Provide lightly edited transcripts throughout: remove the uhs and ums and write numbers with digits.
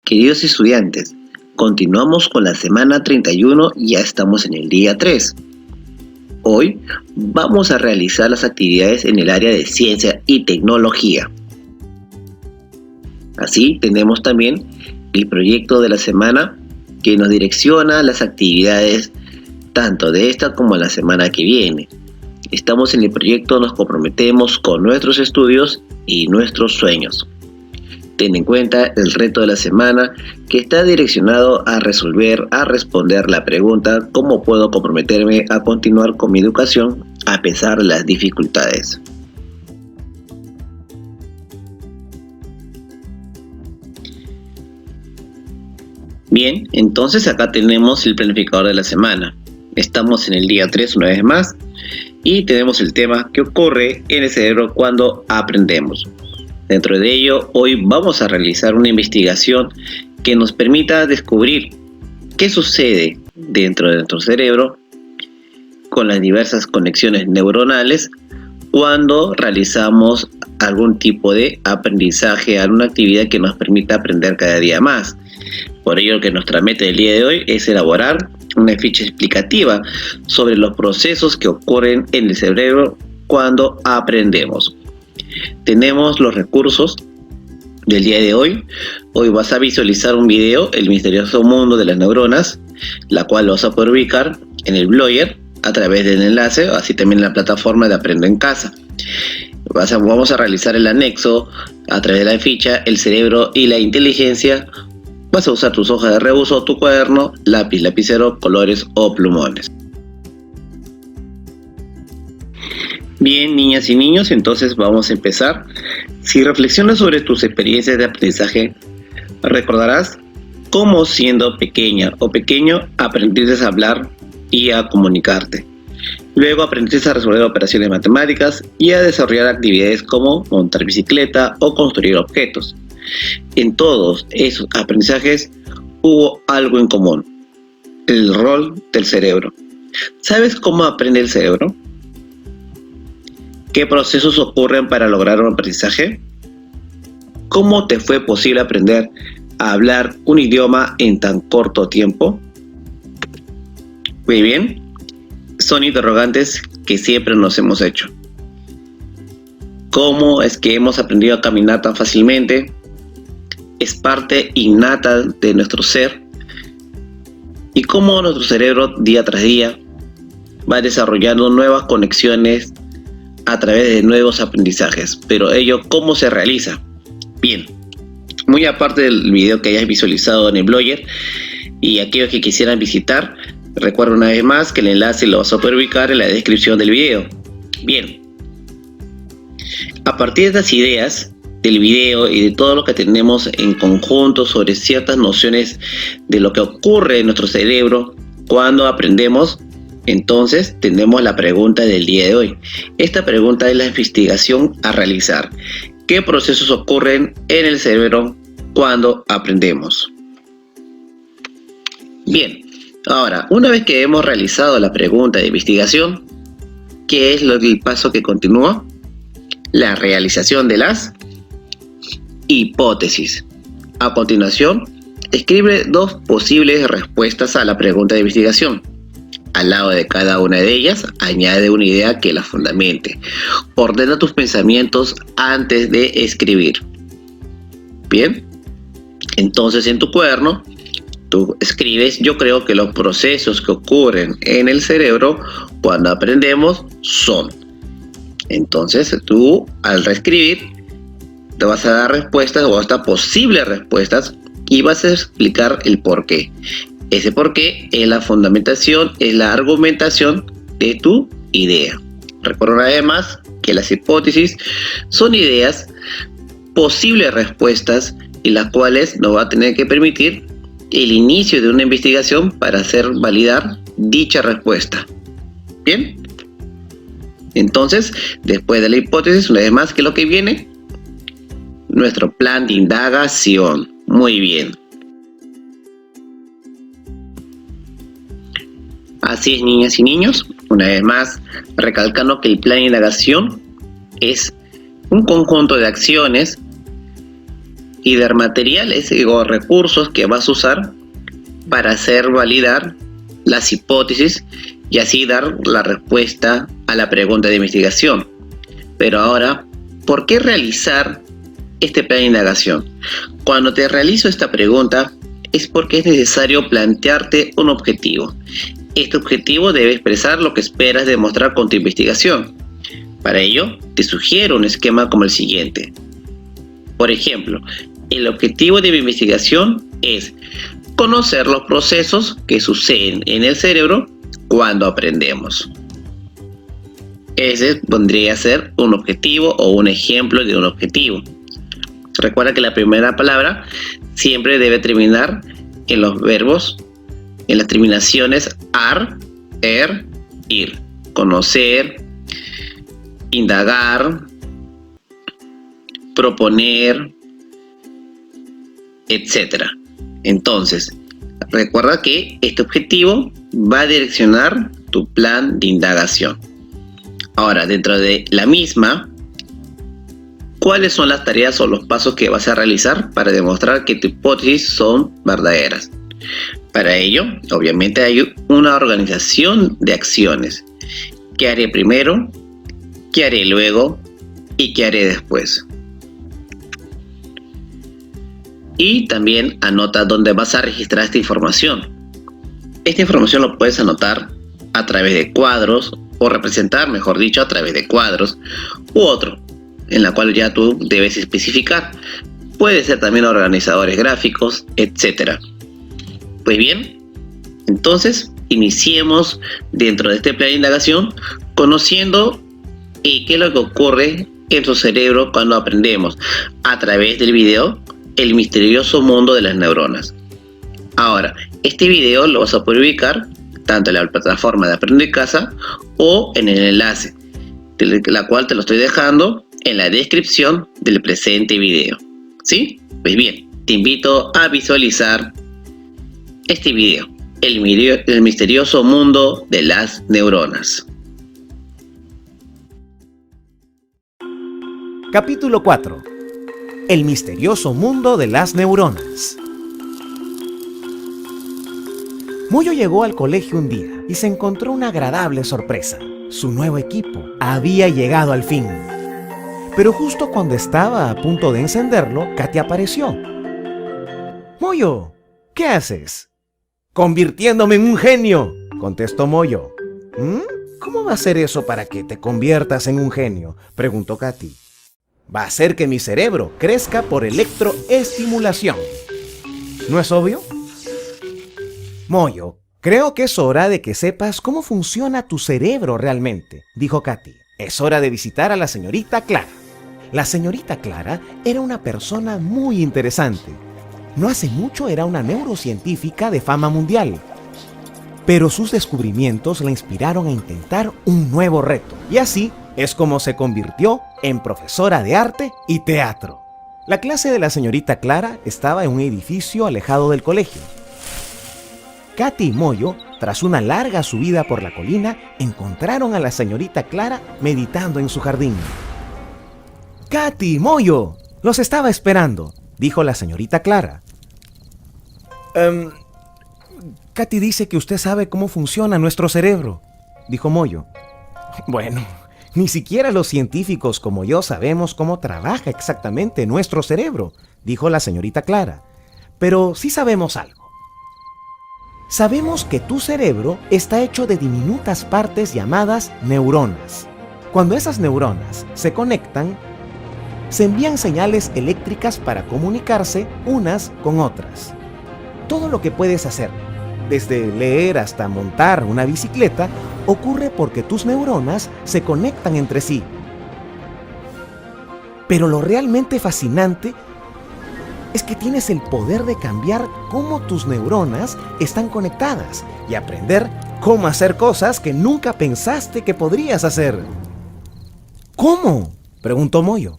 Queridos estudiantes, continuamos con la semana 31 y ya estamos en el día 3. Hoy vamos a realizar las actividades en el área de ciencia y tecnología. Así tenemos también el proyecto de la semana que nos direcciona las actividades tanto de esta como la semana que viene. Estamos en el proyecto, nos comprometemos con nuestros estudios y nuestros sueños. Ten en cuenta el reto de la semana que está direccionado a responder la pregunta ¿cómo puedo comprometerme a continuar con mi educación a pesar de las dificultades? Bien, entonces acá tenemos el planificador de la semana. Estamos en el día 3 una vez más y tenemos el tema ¿qué ocurre en el cerebro cuando aprendemos? Dentro de ello, hoy vamos a realizar una investigación que nos permita descubrir qué sucede dentro de nuestro cerebro con las diversas conexiones neuronales cuando realizamos algún tipo de aprendizaje, alguna actividad que nos permita aprender cada día más. Por ello que nuestra meta del día de hoy es elaborar una ficha explicativa sobre los procesos que ocurren en el cerebro cuando aprendemos. Tenemos los recursos del día de hoy. Hoy vas a visualizar un video, El misterioso mundo de las neuronas, la cual lo vas a poder ubicar en el Blogger a través del enlace, así también en la plataforma de Aprendo en Casa. Vamos a realizar el anexo a través de la ficha, el cerebro y la inteligencia. Vas a usar tus hojas de reuso, tu cuaderno, lápiz, lapicero, colores o plumones. Bien, niñas y niños, entonces vamos a empezar. Si reflexionas sobre tus experiencias de aprendizaje, recordarás cómo siendo pequeña o pequeño aprendiste a hablar y a comunicarte. Luego aprendiste a resolver operaciones matemáticas y a desarrollar actividades como montar bicicleta o construir objetos. En todos esos aprendizajes hubo algo en común: el rol del cerebro. ¿Sabes cómo aprende el cerebro? ¿Qué procesos ocurren para lograr un aprendizaje? ¿Cómo te fue posible aprender a hablar un idioma en tan corto tiempo? Muy bien, son interrogantes que siempre nos hemos hecho. ¿Cómo es que hemos aprendido a caminar tan fácilmente? Es parte innata de nuestro ser. ¿Y cómo nuestro cerebro día tras día va desarrollando nuevas conexiones a través de nuevos aprendizajes? Pero ello, ¿cómo se realiza? Bien, muy aparte del video que hayas visualizado en el Blogger y aquellos que quisieran visitar, recuerda una vez más que el enlace lo vas a poder ubicar en la descripción del video. Bien, a partir de estas ideas del video y de todo lo que tenemos en conjunto sobre ciertas nociones de lo que ocurre en nuestro cerebro cuando aprendemos, entonces tenemos la pregunta del día de hoy. Esta pregunta es la investigación a realizar. ¿Qué procesos ocurren en el cerebro cuando aprendemos? Bien, ahora, una vez que hemos realizado la pregunta de investigación, ¿qué es el paso que continúa? La realización de las hipótesis. A continuación, escribe dos posibles respuestas a la pregunta de investigación. Al lado de cada una de ellas, añade una idea que la fundamente. Ordena tus pensamientos antes de escribir. Bien, entonces en tu cuaderno, tú escribes, yo creo que los procesos que ocurren en el cerebro cuando aprendemos son. Entonces tú, al reescribir, te vas a dar respuestas o hasta posibles respuestas y vas a explicar el por qué. Ese por qué es la fundamentación, es la argumentación de tu idea. Recuerda además que las hipótesis son ideas, posibles respuestas y las cuales nos va a tener que permitir el inicio de una investigación para hacer validar dicha respuesta. Bien, entonces después de la hipótesis, una vez más, ¿qué es lo que viene? Nuestro plan de indagación. Muy bien. Así es, niñas y niños, una vez más recalcando que el plan de indagación es un conjunto de acciones y dar materiales o recursos que vas a usar para hacer validar las hipótesis y así dar la respuesta a la pregunta de investigación. Pero ahora, ¿por qué realizar este plan de indagación? Cuando te realizo esta pregunta es porque es necesario plantearte un objetivo. Este objetivo debe expresar lo que esperas demostrar con tu investigación. Para ello, te sugiero un esquema como el siguiente. Por ejemplo, el objetivo de mi investigación es conocer los procesos que suceden en el cerebro cuando aprendemos. Ese podría ser un objetivo o un ejemplo de un objetivo. Recuerda que la primera palabra siempre debe terminar en los verbos, en las terminaciones ar, er, ir. Conocer, indagar, proponer, etc. Entonces, recuerda que este objetivo va a direccionar tu plan de indagación. Ahora, dentro de la misma, ¿cuáles son las tareas o los pasos que vas a realizar para demostrar que tus hipótesis son verdaderas? Para ello, obviamente hay una organización de acciones. ¿Qué haré primero? ¿Qué haré luego? ¿Y qué haré después? Y también anota dónde vas a registrar esta información. Esta información lo puedes anotar a través de cuadros o representar, mejor dicho, a través de cuadros u otro, en la cual ya tú debes especificar. Puede ser también organizadores gráficos, etc. Pues bien, entonces iniciemos dentro de este plan de indagación conociendo qué es lo que ocurre en tu cerebro cuando aprendemos a través del video El misterioso mundo de las neuronas. Ahora, este video lo vas a poder ubicar tanto en la plataforma de Aprende en Casa o en el enlace, la cual te lo estoy dejando en la descripción del presente video. ¿Sí? Pues bien, te invito a visualizar este video, El misterioso mundo de las neuronas. Capítulo 4. El misterioso mundo de las neuronas. Moyo llegó al colegio un día y se encontró una agradable sorpresa. Su nuevo equipo había llegado al fin. Pero justo cuando estaba a punto de encenderlo, Katy apareció. «Moyo, ¿qué haces?» «Convirtiéndome en un genio», contestó Moyo. «¿Cómo va a ser eso para que te conviertas en un genio?», preguntó Katy. «Va a hacer que mi cerebro crezca por electroestimulación. ¿No es obvio?» «Moyo, creo que es hora de que sepas cómo funciona tu cerebro realmente», dijo Katy. «Es hora de visitar a la señorita Clara». La señorita Clara era una persona muy interesante. No hace mucho era una neurocientífica de fama mundial. Pero sus descubrimientos la inspiraron a intentar un nuevo reto. Y así es como se convirtió en profesora de arte y teatro. La clase de la señorita Clara estaba en un edificio alejado del colegio. Katy y Moyo, tras una larga subida por la colina, encontraron a la señorita Clara meditando en su jardín. «Katy, Moyo, los estaba esperando», dijo la señorita Clara. Katy dice que usted sabe cómo funciona nuestro cerebro», dijo Moyo. «Bueno, ni siquiera los científicos como yo sabemos cómo trabaja exactamente nuestro cerebro», dijo la señorita Clara. «Pero sí sabemos algo. Sabemos que tu cerebro está hecho de diminutas partes llamadas neuronas. Cuando esas neuronas se conectan, se envían señales eléctricas para comunicarse unas con otras. Todo lo que puedes hacer, desde leer hasta montar una bicicleta, ocurre porque tus neuronas se conectan entre sí. Pero lo realmente fascinante es que tienes el poder de cambiar cómo tus neuronas están conectadas y aprender cómo hacer cosas que nunca pensaste que podrías hacer». «¿Cómo?», preguntó Moyo.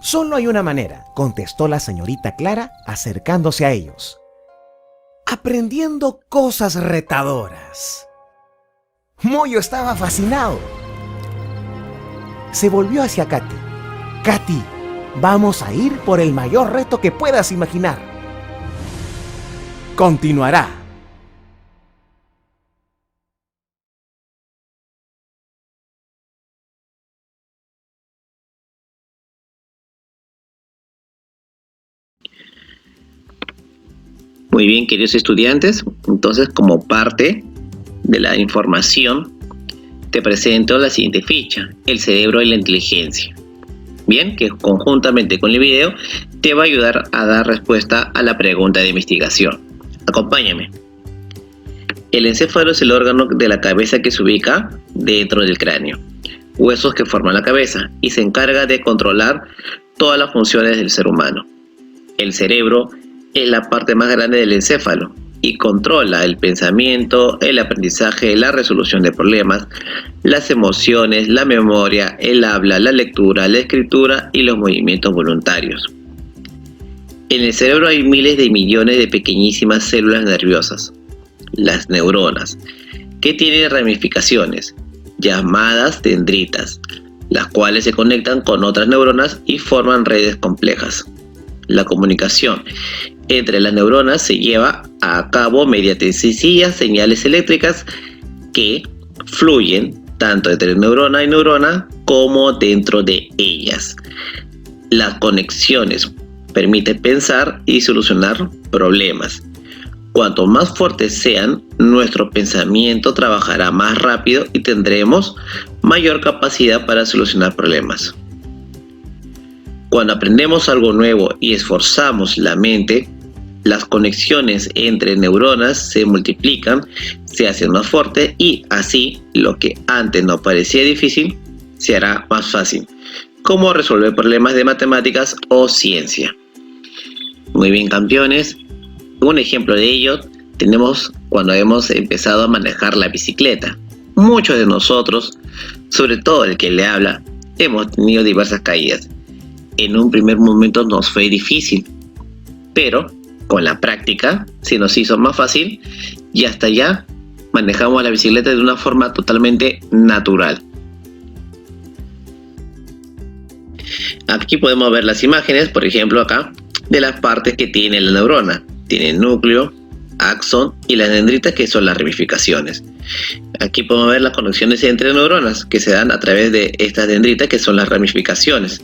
«Solo hay una manera», contestó la señorita Clara acercándose a ellos. «Aprendiendo cosas retadoras». Moyo estaba fascinado. Se volvió hacia Katy. «Katy, vamos a ir por el mayor reto que puedas imaginar. Continuará. Muy bien, queridos estudiantes, entonces como parte de la información te presento la siguiente ficha, el cerebro y la inteligencia. Bien, que conjuntamente con el video te va a ayudar a dar respuesta a la pregunta de investigación. Acompáñame. El encéfalo es el órgano de la cabeza que se ubica dentro del cráneo, huesos que forman la cabeza, y se encarga de controlar todas las funciones del ser humano. El cerebro es la parte más grande del encéfalo y controla el pensamiento, el aprendizaje, la resolución de problemas, las emociones, la memoria, el habla, la lectura, la escritura y los movimientos voluntarios. En el cerebro hay miles de millones de pequeñísimas células nerviosas, las neuronas, que tienen ramificaciones, llamadas dendritas, las cuales se conectan con otras neuronas y forman redes complejas. La comunicación entre las neuronas se lleva a cabo mediante sencillas señales eléctricas que fluyen tanto entre neurona y neurona como dentro de ellas. Las conexiones permiten pensar y solucionar problemas. Cuanto más fuertes sean, nuestro pensamiento trabajará más rápido y tendremos mayor capacidad para solucionar problemas. Cuando aprendemos algo nuevo y esforzamos la mente, las conexiones entre neuronas se multiplican, se hacen más fuertes y así lo que antes no parecía difícil se hará más fácil, como resolver problemas de matemáticas o ciencia. Muy bien, campeones. Un ejemplo de ello tenemos cuando hemos empezado a manejar la bicicleta. Muchos de nosotros, sobre todo el que le habla, hemos tenido diversas caídas. En un primer momento nos fue difícil, pero con la práctica se nos hizo más fácil y hasta ya manejamos la bicicleta de una forma totalmente natural. Aquí podemos ver las imágenes, por ejemplo acá, de las partes que tiene la neurona. Tiene núcleo, axón y las dendritas, que son las ramificaciones. Aquí podemos ver las conexiones entre neuronas que se dan a través de estas dendritas, que son las ramificaciones.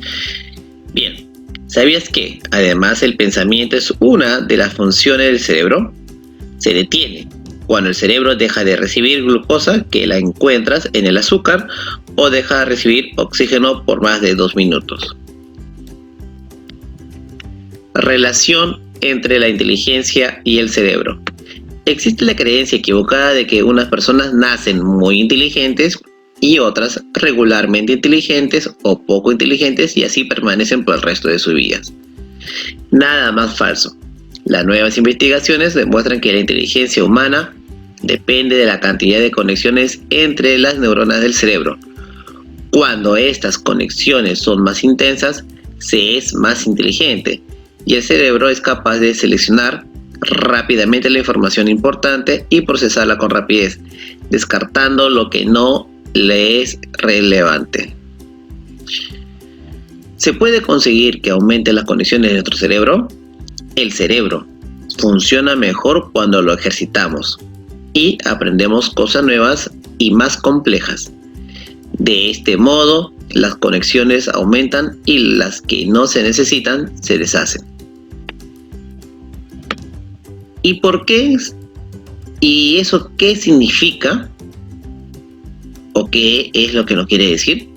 Bien, ¿sabías que además el pensamiento es una de las funciones del cerebro? Se detiene cuando el cerebro deja de recibir glucosa, que la encuentras en el azúcar, o deja de recibir oxígeno por más de 2 minutos. Relación entre la inteligencia y el cerebro. Existe la creencia equivocada de que unas personas nacen muy inteligentes y otras regularmente inteligentes o poco inteligentes y así permanecen por el resto de sus vidas. Nada más falso. Las nuevas investigaciones demuestran que la inteligencia humana depende de la cantidad de conexiones entre las neuronas del cerebro. Cuando estas conexiones son más intensas, se es más inteligente y el cerebro es capaz de seleccionar rápidamente la información importante y procesarla con rapidez, descartando lo que no le es relevante. ¿Se puede conseguir que aumenten las conexiones de nuestro cerebro? El cerebro funciona mejor cuando lo ejercitamos y aprendemos cosas nuevas y más complejas. De este modo, las conexiones aumentan y las que no se necesitan se deshacen. ¿Y por qué? ¿Y eso qué significa? ¿O qué es lo que nos quiere decir?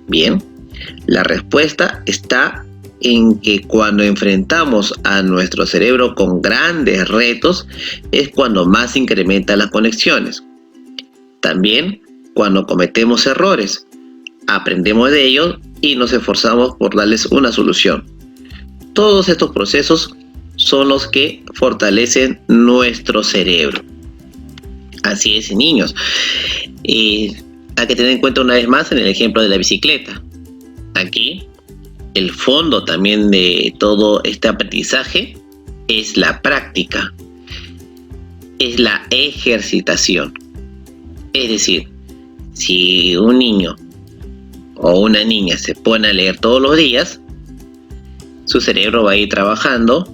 Bien, la respuesta está en que cuando enfrentamos a nuestro cerebro con grandes retos es cuando más incrementan las conexiones. También cuando cometemos errores, aprendemos de ellos y nos esforzamos por darles una solución. Todos estos procesos son los que fortalecen nuestro cerebro. Así es, niños. Hay que tener en cuenta una vez más en el ejemplo de la bicicleta. Aquí, el fondo también de todo este aprendizaje es la práctica, es la ejercitación. Es decir, si un niño o una niña se pone a leer todos los días, su cerebro va a ir trabajando,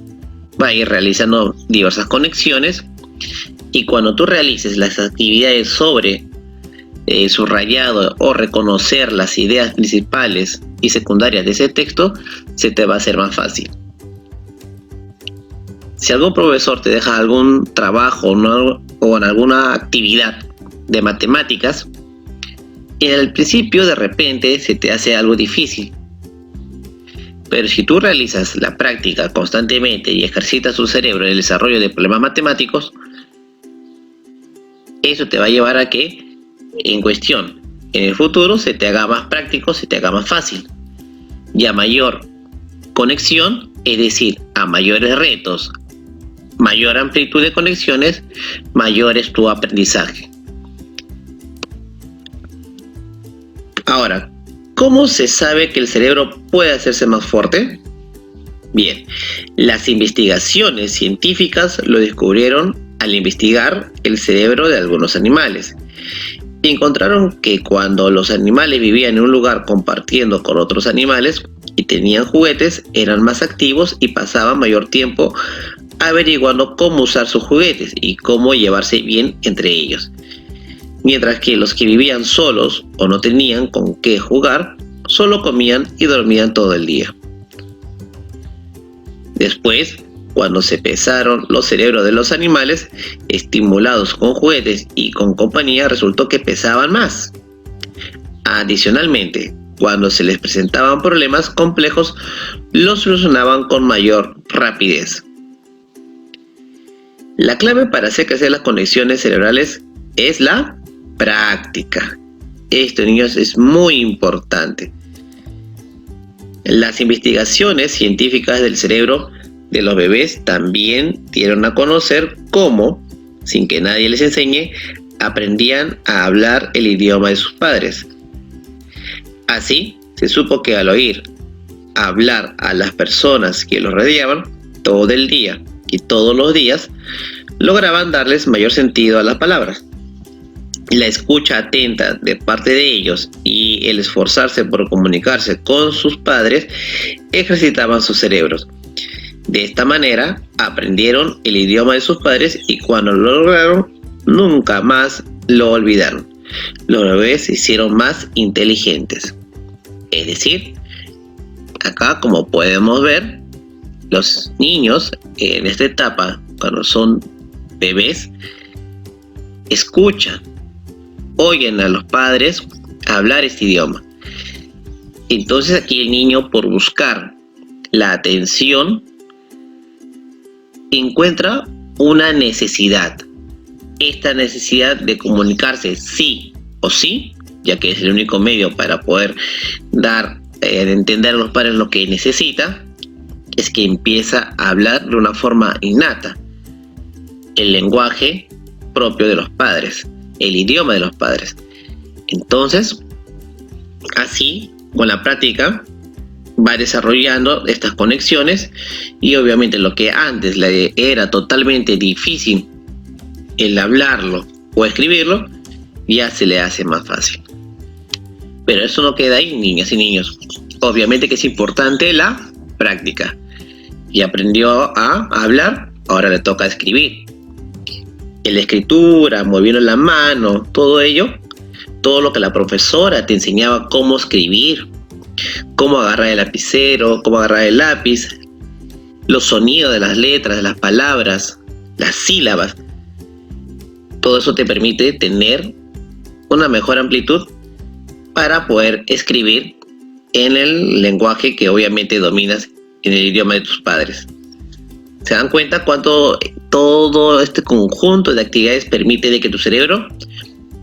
va a ir realizando diversas conexiones, y cuando tú realices las actividades sobre subrayado o reconocer las ideas principales y secundarias de ese texto, se te va a hacer más fácil. Si algún profesor te deja algún trabajo, ¿no?, o en alguna actividad de matemáticas, en el principio de repente se te hace algo difícil. Pero si tú realizas la práctica constantemente y ejercitas tu cerebro en el desarrollo de problemas matemáticos, eso te va a llevar a que, en el futuro, se te haga más práctico, se te haga más fácil. Y a mayor conexión, es decir, a mayores retos, mayor amplitud de conexiones, mayor es tu aprendizaje. Ahora, ¿cómo se sabe que el cerebro puede hacerse más fuerte? Bien, las investigaciones científicas lo descubrieron al investigar el cerebro de algunos animales. Encontraron que cuando los animales vivían en un lugar compartiendo con otros animales y tenían juguetes, eran más activos y pasaban mayor tiempo averiguando cómo usar sus juguetes y cómo llevarse bien entre ellos. Mientras que los que vivían solos o no tenían con qué jugar, solo comían y dormían todo el día. Después, cuando se pesaron los cerebros de los animales, estimulados con juguetes y con compañía, resultó que pesaban más. Adicionalmente, cuando se les presentaban problemas complejos, los solucionaban con mayor rapidez. La clave para hacer crecer las conexiones cerebrales es la práctica. Esto, niños, es muy importante. Las investigaciones científicas del cerebro de los bebés también dieron a conocer cómo, sin que nadie les enseñe, aprendían a hablar el idioma de sus padres. Así, se supo que al oír hablar a las personas que los rodeaban todo el día y todos los días, lograban darles mayor sentido a las palabras. La escucha atenta de parte de ellos y el esforzarse por comunicarse con sus padres ejercitaban sus cerebros. De esta manera aprendieron el idioma de sus padres y cuando lo lograron, nunca más lo olvidaron. Los bebés se hicieron más inteligentes. Es decir, acá, como podemos ver, los niños en esta etapa, cuando son bebés, escuchan, oyen a los padres hablar este idioma. Entonces aquí el niño, por buscar la atención, encuentra una necesidad. Esta necesidad de comunicarse sí o sí, ya que es el único medio para poder dar entender a los padres lo que necesita, es que empieza a hablar de una forma innata el lenguaje propio de los padres, el idioma de los padres. Entonces, así, con la práctica, va desarrollando estas conexiones y obviamente lo que antes le era totalmente difícil el hablarlo o escribirlo, ya se le hace más fácil. Pero eso no queda ahí, niñas y niños. Obviamente que es importante la práctica. Ya aprendió a hablar, ahora le toca escribir. En la escritura, moviendo la mano, todo ello, todo lo que la profesora te enseñaba cómo escribir, cómo agarrar el lapicero, cómo agarrar el lápiz, los sonidos de las letras, de las palabras, las sílabas. Todo eso te permite tener una mejor amplitud para poder escribir en el lenguaje que obviamente dominas, en el idioma de tus padres. ¿Se dan cuenta cuánto todo este conjunto de actividades permite de que tu cerebro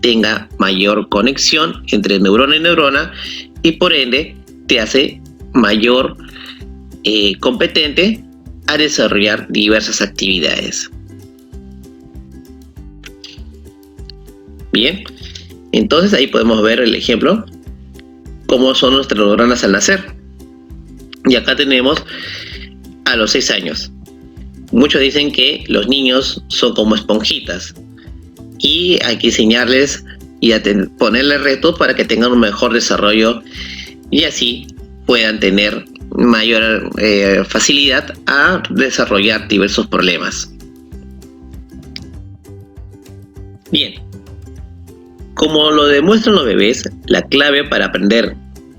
tenga mayor conexión entre neurona y neurona y por ende te hace mayor competente a desarrollar diversas actividades? Bien, entonces ahí podemos ver el ejemplo, cómo son nuestras neuronas al nacer. Y acá tenemos a los 6 años. Muchos dicen que los niños son como esponjitas y hay que enseñarles y ponerles retos para que tengan un mejor desarrollo y así puedan tener mayor facilidad a desarrollar diversos problemas. Bien, como lo demuestran los bebés, la clave para aprender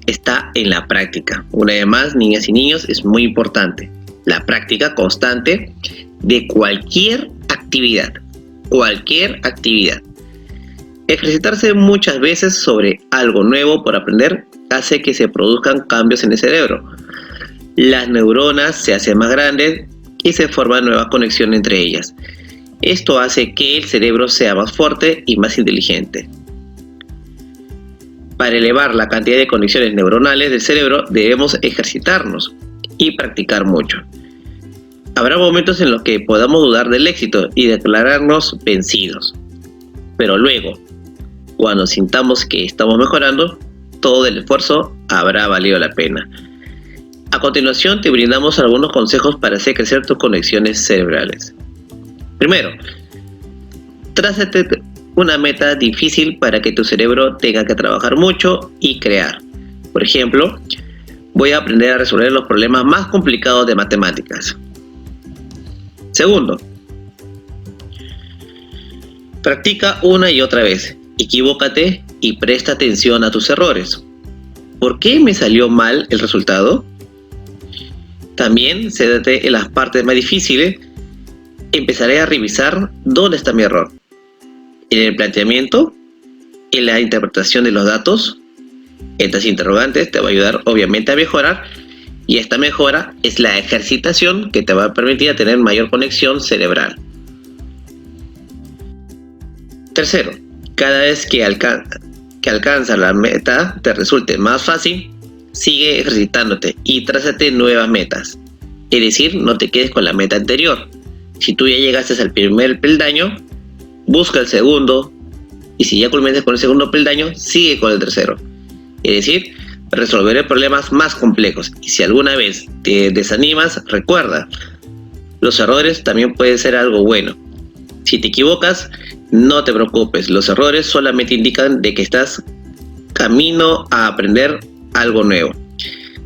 está en la práctica. Una vez más, niñas y niños, es muy importante la práctica constante de cualquier actividad. Ejercitarse muchas veces sobre algo nuevo por aprender hace que se produzcan cambios en el cerebro. Las neuronas se hacen más grandes y se forman nuevas conexiones entre ellas. Esto hace que el cerebro sea más fuerte y más inteligente. Para elevar la cantidad de conexiones neuronales del cerebro debemos ejercitarnos y practicar mucho. Habrá momentos en los que podamos dudar del éxito y declararnos vencidos. Pero luego, cuando sintamos que estamos mejorando, todo el esfuerzo habrá valido la pena. A continuación te brindamos algunos consejos para hacer crecer tus conexiones cerebrales. Primero, trázate una meta difícil para que tu cerebro tenga que trabajar mucho y crear. Por ejemplo, voy a aprender a resolver los problemas más complicados de matemáticas. Segundo, practica una y otra vez. Equivócate y presta atención a tus errores. ¿Por qué me salió mal el resultado? También cédate en las partes más difíciles. Empezaré a revisar dónde está mi error. En el planteamiento, en la interpretación de los datos. Estas interrogantes te va a ayudar obviamente a mejorar, y esta mejora es la ejercitación que te va a permitir tener mayor conexión cerebral. Tercero, cada vez que alcanzas la meta te resulte más fácil, sigue ejercitándote y trázate nuevas metas. Es decir, no te quedes con la meta anterior. Si tú ya llegaste al primer peldaño, busca el segundo, y si ya culminas con el segundo peldaño, sigue con el tercero. Es decir, resolveré problemas más complejos. Y si alguna vez te desanimas, recuerda, los errores también pueden ser algo bueno. Si te equivocas, no te preocupes, los errores solamente indican de que estás camino a aprender algo nuevo.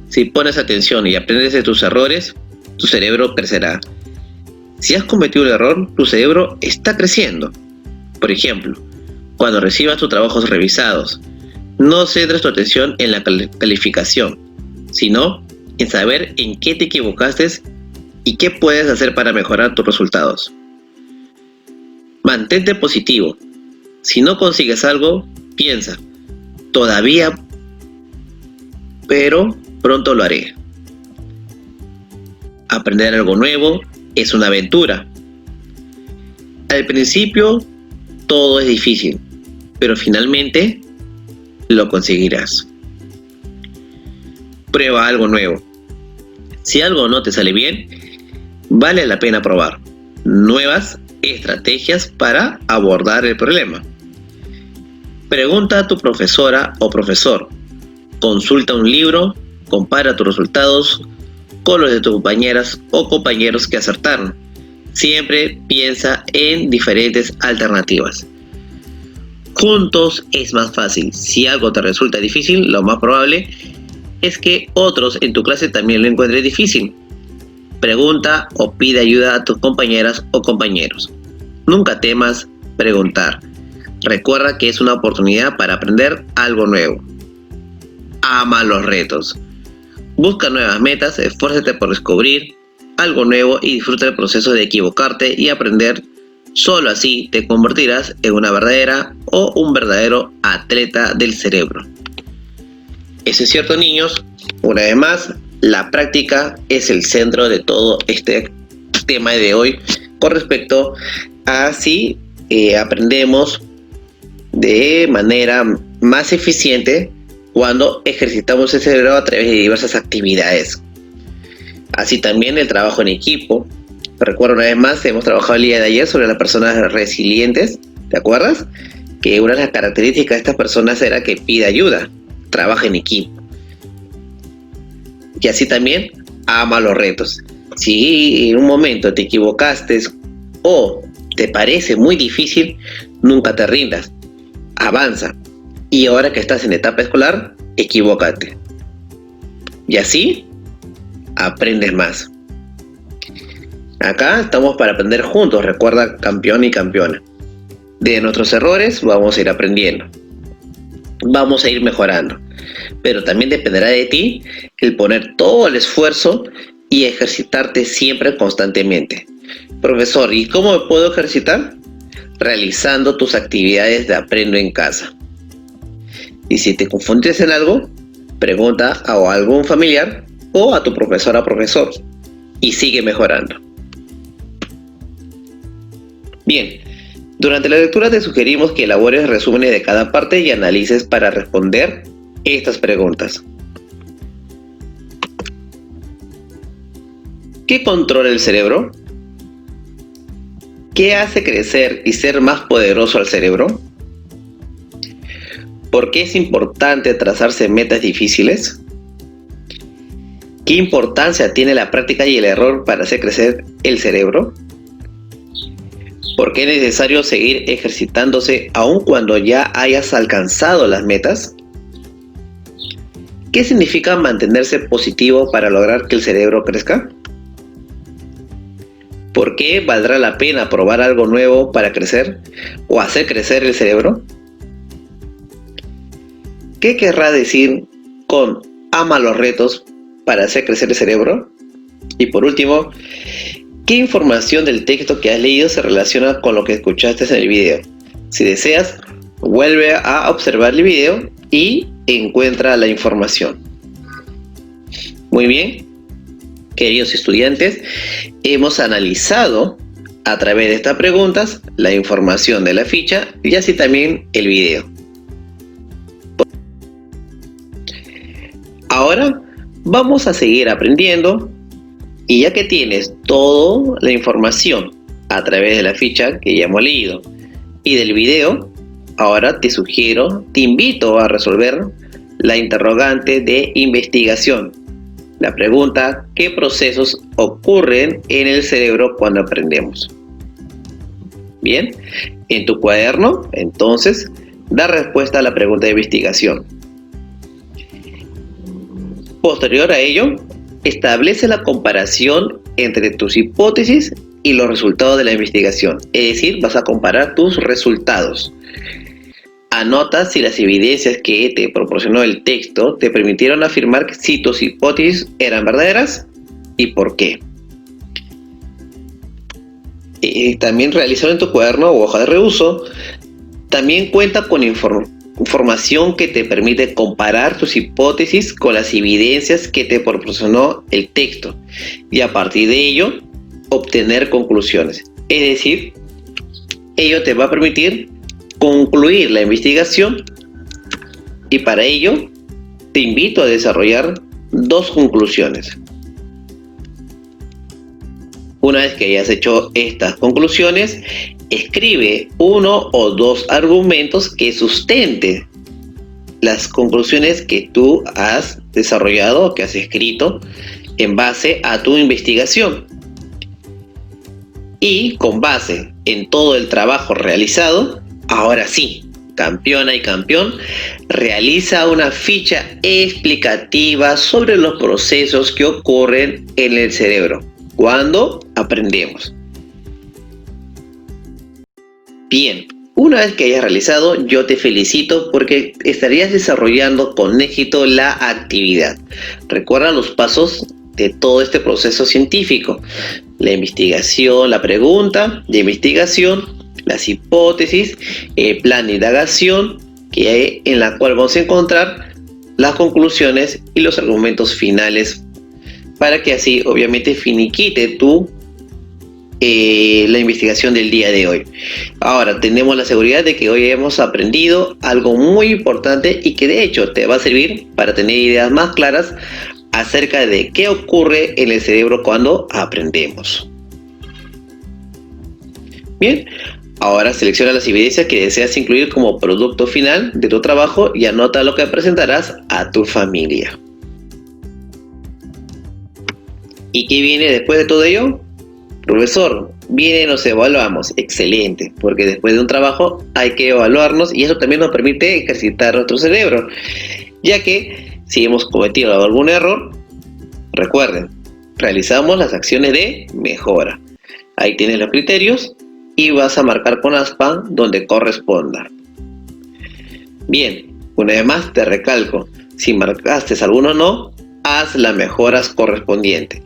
Si pones atención y aprendes de tus errores, tu cerebro crecerá. Si has cometido un error, tu cerebro está creciendo. Por ejemplo, cuando recibas tus trabajos revisados, no centres tu atención en la calificación, sino en saber en qué te equivocaste y qué puedes hacer para mejorar tus resultados. Mantente positivo. Si no consigues algo, piensa, todavía, pero pronto lo haré. Aprender algo nuevo es una aventura. Al principio todo es difícil, pero finalmente lo conseguirás. Prueba algo nuevo. Si algo no te sale bien, vale la pena probar nuevas estrategias para abordar el problema. Pregunta a tu profesora o profesor. Consulta un libro, compara tus resultados con los de tus compañeras o compañeros que acertaron. Siempre piensa en diferentes alternativas. Juntos es más fácil. Si algo te resulta difícil, lo más probable es que otros en tu clase también lo encuentren difícil. Pregunta o pide ayuda a tus compañeras o compañeros. Nunca temas preguntar. Recuerda que es una oportunidad para aprender algo nuevo. Ama los retos. Busca nuevas metas, esfuérzate por descubrir algo nuevo y disfruta el proceso de equivocarte y aprender. Solo así te convertirás en una verdadera o un verdadero atleta del cerebro. Eso es cierto, niños. Una vez más, la práctica es el centro de todo este tema de hoy con respecto a si aprendemos de manera más eficiente cuando ejercitamos el cerebro a través de diversas actividades. Así también el trabajo en equipo. Recuerdo una vez más, hemos trabajado el día de ayer sobre las personas resilientes, ¿te acuerdas? Que una de las características de estas personas era que pide ayuda, trabaja en equipo. Y así también ama los retos. Si en un momento te equivocaste o te parece muy difícil, nunca te rindas, avanza. Y ahora que estás en etapa escolar, equivócate. Y así aprendes más. Acá estamos para aprender juntos, recuerda, campeón y campeona. De nuestros errores vamos a ir aprendiendo. Vamos a ir mejorando. Pero también dependerá de ti el poner todo el esfuerzo y ejercitarte siempre constantemente. Profesor, ¿y cómo me puedo ejercitar? Realizando tus actividades de aprendo en casa. Y si te confundes en algo, pregunta a algún familiar o a tu profesora o profesor y sigue mejorando. Bien, durante la lectura te sugerimos que elabores resúmenes de cada parte y analices para responder estas preguntas. ¿Qué controla el cerebro? ¿Qué hace crecer y ser más poderoso al cerebro? ¿Por qué es importante trazarse metas difíciles? ¿Qué importancia tiene la práctica y el error para hacer crecer el cerebro? ¿Por qué es necesario seguir ejercitándose aun cuando ya hayas alcanzado las metas? ¿Qué significa mantenerse positivo para lograr que el cerebro crezca? ¿Por qué valdrá la pena probar algo nuevo para crecer o hacer crecer el cerebro? ¿Qué querrá decir con ama los retos para hacer crecer el cerebro? Y por último, ¿qué información del texto que has leído se relaciona con lo que escuchaste en el video? Si deseas, vuelve a observar el video y encuentra la información. Muy bien, queridos estudiantes, hemos analizado a través de estas preguntas la información de la ficha y así también el video. Ahora vamos a seguir aprendiendo y ya que tienes toda la información a través de la ficha que ya hemos leído y del video, ahora te invito a resolver la interrogante de investigación. La pregunta: ¿qué procesos ocurren en el cerebro cuando aprendemos? Bien, en tu cuaderno, entonces, da respuesta a la pregunta de investigación. Posterior a ello, establece la comparación entre tus hipótesis y los resultados de la investigación. Es decir, vas a comparar tus resultados. Anota si las evidencias que te proporcionó el texto te permitieron afirmar si tus hipótesis eran verdaderas y por qué. También realizar en tu cuaderno o hoja de reuso. También cuenta con información que te permite comparar tus hipótesis con las evidencias que te proporcionó el texto y a partir de ello obtener conclusiones. Es decir, ello te va a permitir concluir la investigación y para ello te invito a desarrollar dos conclusiones. Una vez que hayas hecho estas conclusiones, escribe uno o dos argumentos que sustenten las conclusiones que tú has desarrollado o que has escrito en base a tu investigación. Y con base en todo el trabajo realizado, ahora sí, campeona y campeón, realiza una ficha explicativa sobre los procesos que ocurren en el cerebro cuando aprendemos. Bien, una vez que hayas realizado, yo te felicito porque estarías desarrollando con éxito la actividad. Recuerda los pasos de todo este proceso científico: la investigación, la pregunta de investigación, las hipótesis, el plan de indagación, en la cual vamos a encontrar las conclusiones y los argumentos finales para que así obviamente finiquite la investigación del día de hoy. Ahora tenemos la seguridad de que hoy hemos aprendido algo muy importante y que de hecho te va a servir para tener ideas más claras acerca de qué ocurre en el cerebro cuando aprendemos. Bien, ahora selecciona las evidencias que deseas incluir como producto final de tu trabajo y anota lo que presentarás a tu familia. ¿Y qué viene después de todo ello? Profesor, viene, nos evaluamos. Excelente, porque después de un trabajo hay que evaluarnos y eso también nos permite ejercitar nuestro cerebro, ya que si hemos cometido algún error, recuerden, realizamos las acciones de mejora. Ahí tienes los criterios y vas a marcar con aspa donde corresponda. Bien, una vez más te recalco, si marcaste alguno no, haz las mejoras correspondientes.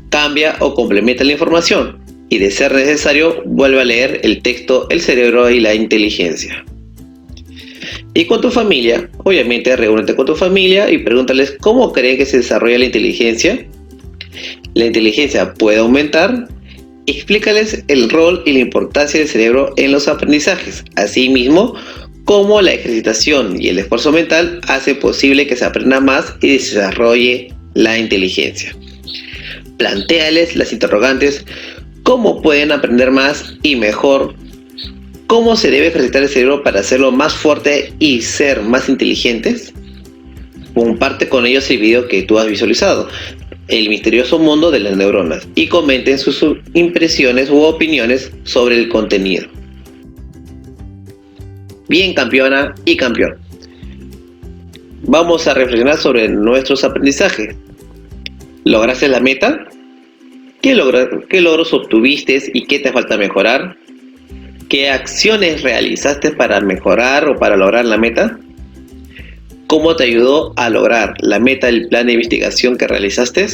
Cambia o complementa la información y de ser necesario vuelve a leer el texto El cerebro y la inteligencia. Y con tu familia, obviamente reúnete con tu familia y pregúntales cómo creen que se desarrolla la inteligencia. La inteligencia puede aumentar. Explícales el rol y la importancia del cerebro en los aprendizajes. Asimismo, cómo la ejercitación y el esfuerzo mental hace posible que se aprenda más y se desarrolle la inteligencia. Plantéales las interrogantes: ¿cómo pueden aprender más y mejor? ¿Cómo se debe ejercitar el cerebro para hacerlo más fuerte y ser más inteligentes? Comparte con ellos el video que tú has visualizado, El misterioso mundo de las neuronas, y comenten sus impresiones u opiniones sobre el contenido. Bien, campeona y campeón. Vamos a reflexionar sobre nuestros aprendizajes. ¿Lograste la meta? ¿Qué logros obtuviste y qué te falta mejorar? ¿Qué acciones realizaste para mejorar o para lograr la meta? ¿Cómo te ayudó a lograr la meta del plan de investigación que realizaste?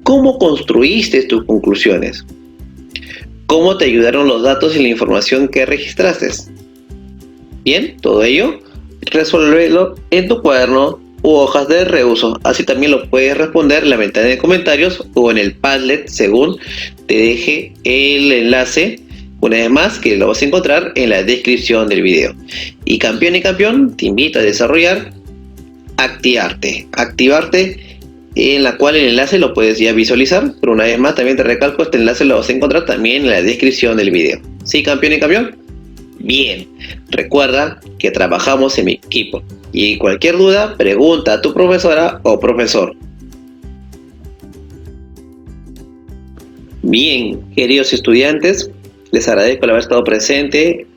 ¿Cómo construiste tus conclusiones? ¿Cómo te ayudaron los datos y la información que registraste? Bien, todo ello, resuélvelo en tu cuaderno u hojas de reuso. Así también lo puedes responder en la ventana de comentarios o en el Padlet, según te deje el enlace. Una vez más, que lo vas a encontrar en la descripción del video. Y campeón, te invito a desarrollar Activarte, en la cual el enlace lo puedes ya visualizar, pero una vez más también te recalco, este enlace lo vas a encontrar también en la descripción del video. ¿Sí, campeón? Bien, recuerda que trabajamos en equipo y cualquier duda, pregunta a tu profesora o profesor. Bien, queridos estudiantes, les agradezco el haber estado presente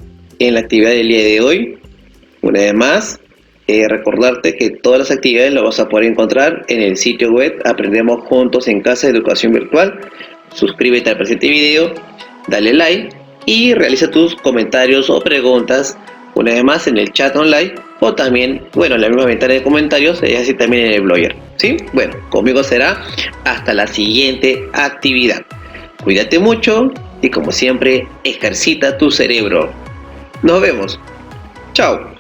en la actividad del día de hoy. Una vez más, recordarte que todas las actividades las vas a poder encontrar en el sitio web Aprendemos Juntos en Casa de Educación Virtual. Suscríbete al presente video, dale like y realiza tus comentarios o preguntas una vez más en el chat online o también, en la misma ventana de comentarios y así también en el blogger. ¿Sí? Bueno, conmigo será hasta la siguiente actividad. Cuídate mucho y como siempre, ejercita tu cerebro. Nos vemos. Chao.